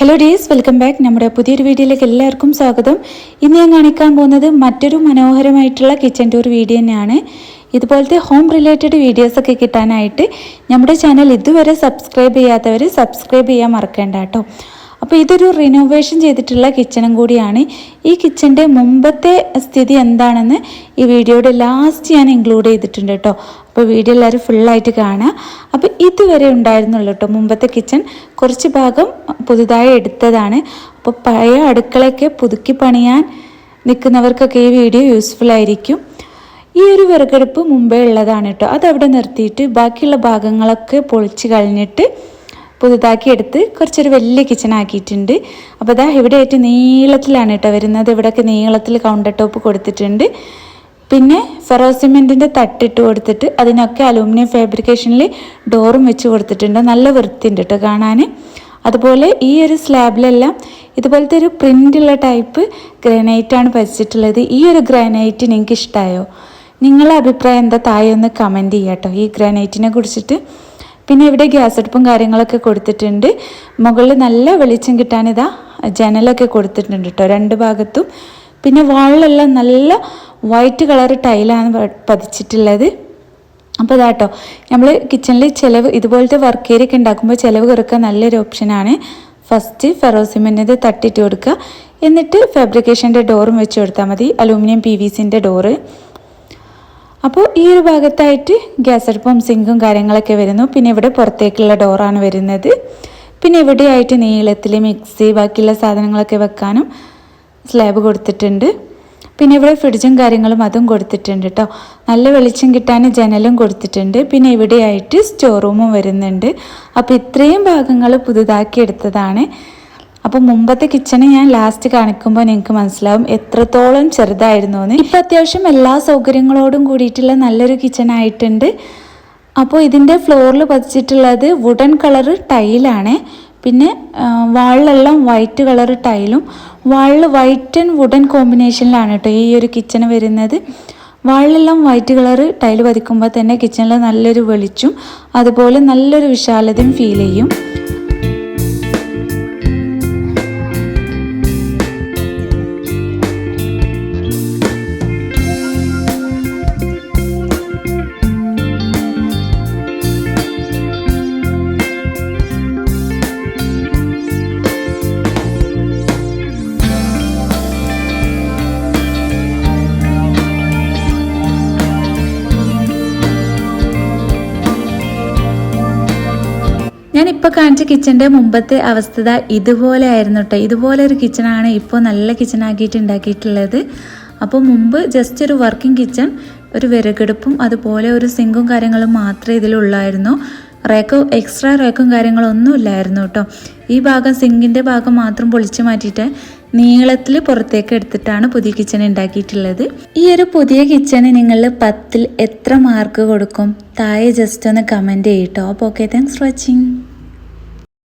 Hello ഡീസ്, welcome back. നമ്മുടെ പുതിയൊരു വീഡിയോയിലേക്ക് എല്ലാവർക്കും സ്വാഗതം. ഇന്ന് ഞാൻ കാണിക്കാൻ പോകുന്നത് മറ്റൊരു മനോഹരമായിട്ടുള്ള കിച്ചൺ ടൂർ വീഡിയോ തന്നെയാണ്. ഇതുപോലത്തെ ഹോം റിലേറ്റഡ് വീഡിയോസൊക്കെ കിട്ടാനായിട്ട് നമ്മുടെ ചാനൽ ഇതുവരെ സബ്സ്ക്രൈബ് ചെയ്യാത്തവർ സബ്സ്ക്രൈബ് ചെയ്യാൻ മറക്കേണ്ട കേട്ടോ. അപ്പോൾ ഇതൊരു റിനോവേഷൻ ചെയ്തിട്ടുള്ള കിച്ചണും കൂടിയാണ്. ഈ കിച്ചൻ്റെ മുമ്പത്തെ സ്ഥിതി എന്താണെന്ന് ഈ വീഡിയോയുടെ ലാസ്റ്റ് ഞാൻ ഇൻക്ലൂഡ് ചെയ്തിട്ടുണ്ട് കേട്ടോ. അപ്പോൾ വീഡിയോ എല്ലാവരും ഫുള്ളായിട്ട് കാണുക. അപ്പോൾ ഇതുവരെ ഉണ്ടായിരുന്നുള്ളൂ കേട്ടോ മുമ്പത്തെ കിച്ചൺ. കുറച്ച് ഭാഗം പുതുതായി എടുത്തതാണ്. അപ്പോൾ പഴയ അടുക്കളയൊക്കെ പുതുക്കി പണിയാൻ നിൽക്കുന്നവർക്കൊക്കെ ഈ വീഡിയോ യൂസ്ഫുൾ ആയിരിക്കും. ഈ ഒരു വിറകടുപ്പ് മുമ്പേ ഉള്ളതാണ് കേട്ടോ. അതവിടെ നിർത്തിയിട്ട് ബാക്കിയുള്ള ഭാഗങ്ങളൊക്കെ പൊളിച്ച് കളഞ്ഞിട്ട് പുതുതാക്കി എടുത്ത് കുറച്ചൊരു വലിയ കിച്ചൺ ആക്കിയിട്ടുണ്ട്. അപ്പോൾ ഇതാ ഇവിടെയായിട്ട് നീളത്തിലാണ് കേട്ടോ വരുന്നത്. ഇവിടെയൊക്കെ നീളത്തിൽ കൗണ്ടർ ടോപ്പ് കൊടുത്തിട്ടുണ്ട്. പിന്നെ ഫെറോ സിമെൻറ്റിൻ്റെ തട്ടിട്ട് കൊടുത്തിട്ട് അതിനൊക്കെ അലൂമിനിയം ഫാബ്രിക്കേഷനിൽ ഡോറും വെച്ച് കൊടുത്തിട്ടുണ്ട്. നല്ല വൃത്തിയുണ്ട് കേട്ടോ കാണാൻ. അതുപോലെ ഈ ഒരു സ്ലാബിലെല്ലാം ഇതുപോലത്തെ ഒരു പ്രിൻ്റുള്ള ടൈപ്പ് ഗ്രാനൈറ്റാണ് പതിച്ചിട്ടുള്ളത്. ഈ ഒരു ഗ്രാനൈറ്റ് നിങ്ങൾക്ക് ഇഷ്ടമായോ? നിങ്ങളുടെ അഭിപ്രായം എന്താ? താഴെ ഒന്ന് കമൻറ്റ് ചെയ്യാം കേട്ടോ ഈ ഗ്രാനൈറ്റിനെ കുറിച്ചിട്ട്. പിന്നെ ഇവിടെ ഗ്യാസ് അടുപ്പും കാര്യങ്ങളൊക്കെ കൊടുത്തിട്ടുണ്ട്. മുകളിൽ നല്ല വെളിച്ചം കിട്ടാനിതാ ജനലൊക്കെ കൊടുത്തിട്ടുണ്ട് കേട്ടോ രണ്ട് ഭാഗത്തും. പിന്നെ വാളിലെല്ലാം നല്ല വൈറ്റ് കളർ ടൈലാണ് പതിച്ചിട്ടുള്ളത്. അപ്പോൾ ഇതാട്ടോ നമ്മൾ കിച്ചണിൽ ചിലവ് ഇതുപോലത്തെ വർക്ക് ഏരിയ ഒക്കെ ഉണ്ടാക്കുമ്പോൾ ചിലവ് കുറക്കാൻ നല്ലൊരു ഓപ്ഷനാണ്. ഫസ്റ്റ് ഫെറോ സിമെൻറ്റിൻ്റെ തട്ടിട്ട് കൊടുക്കുക, എന്നിട്ട് ഫാബ്രിക്കേഷൻ്റെ ഡോറും വെച്ച് കൊടുത്താൽ മതി, അലൂമിനിയം PVCൻ്റെ ഡോറ്. അപ്പോൾ ഈ ഒരു ഭാഗത്തായിട്ട് ഗ്യാസ് അടുപ്പും സിങ്കും കാര്യങ്ങളൊക്കെ വരുന്നു. പിന്നെ ഇവിടെ പുറത്തേക്കുള്ള ഡോറാണ് വരുന്നത്. പിന്നെ ഇവിടെയായിട്ട് നീളത്തിൽ മിക്സി ബാക്കിയുള്ള സാധനങ്ങളൊക്കെ വെക്കാനും സ്ലാബ് കൊടുത്തിട്ടുണ്ട്. പിന്നെ ഇവിടെ ഫ്രിഡ്ജും കാര്യങ്ങളും അതും കൊടുത്തിട്ടുണ്ട് കേട്ടോ. നല്ല വെളിച്ചം കിട്ടാൻ ജനലും കൊടുത്തിട്ടുണ്ട്. പിന്നെ ഇവിടെയായിട്ട് സ്റ്റോർ റൂമും വരുന്നുണ്ട്. അപ്പോൾ ഇത്രയും ഭാഗങ്ങൾ പുതുതാക്കി എടുത്തതാണ്. അപ്പോൾ മുമ്പത്തെ കിച്ചണ് ഞാൻ ലാസ്റ്റ് കാണിക്കുമ്പോൾ നിങ്ങൾക്ക് മനസ്സിലാവും എത്രത്തോളം ചെറുതായിരുന്നു എന്ന്. ഇപ്പം അത്യാവശ്യം എല്ലാ സൗകര്യങ്ങളോടും കൂടിയിട്ടുള്ള നല്ലൊരു കിച്ചൺ ആയിട്ടുണ്ട്. അപ്പോൾ ഇതിൻ്റെ ഫ്ലോറിൽ പതിച്ചിട്ടുള്ളത് വുഡൻ കളർ ടൈലാണ്. പിന്നെ വാളിലെല്ലാം വൈറ്റ് കളർ ടൈലും വാളിൽ വൈറ്റ് ആൻഡ് വുഡൻ കോമ്പിനേഷനിലാണ് കേട്ടോ ഈ ഒരു കിച്ചണ് വരുന്നത്. വാളിലെല്ലാം വൈറ്റ് കളർ ടൈൽ പതിക്കുമ്പോൾ തന്നെ കിച്ചണിൽ നല്ലൊരു വെളിച്ചും അതുപോലെ നല്ലൊരു വിശാലതയും ഫീൽ ചെയ്യും. ഞാനിപ്പോൾ കാണിച്ച കിച്ചൻ്റെ മുമ്പത്തെ അവസ്ഥ ഇതുപോലെ ആയിരുന്നു കേട്ടോ. ഇതുപോലെ ഒരു കിച്ചണാണ് ഇപ്പോൾ നല്ല കിച്ചണാക്കിയിട്ട് ഉണ്ടാക്കിയിട്ടുള്ളത്. അപ്പോൾ മുമ്പ് ജസ്റ്റ് ഒരു വർക്കിംഗ് കിച്ചൺ, ഒരു വിറകടുപ്പും അതുപോലെ ഒരു സിങ്കും കാര്യങ്ങളും മാത്രമേ ഇതിലുള്ളായിരുന്നു. എക്സ്ട്രാ റേക്കും കാര്യങ്ങളൊന്നും ഇല്ലായിരുന്നു കേട്ടോ. ഈ ഭാഗം സിങ്കിൻ്റെ ഭാഗം മാത്രം പൊളിച്ചു മാറ്റിയിട്ട് നീളത്തിൽ പുറത്തേക്ക് എടുത്തിട്ടാണ് പുതിയ കിച്ചൺ ഉണ്ടാക്കിയിട്ടുള്ളത്. ഈ ഒരു പുതിയ കിച്ചണ് നിങ്ങൾ 10ൽ എത്ര മാർക്ക് കൊടുക്കും? താഴെ ജസ്റ്റ് ഒന്ന് കമൻറ്റ് ചെയ്യട്ടോ. അപ്പോൾ ഓക്കെ, താങ്ക്സ് ഫോർ വാച്ചിങ്.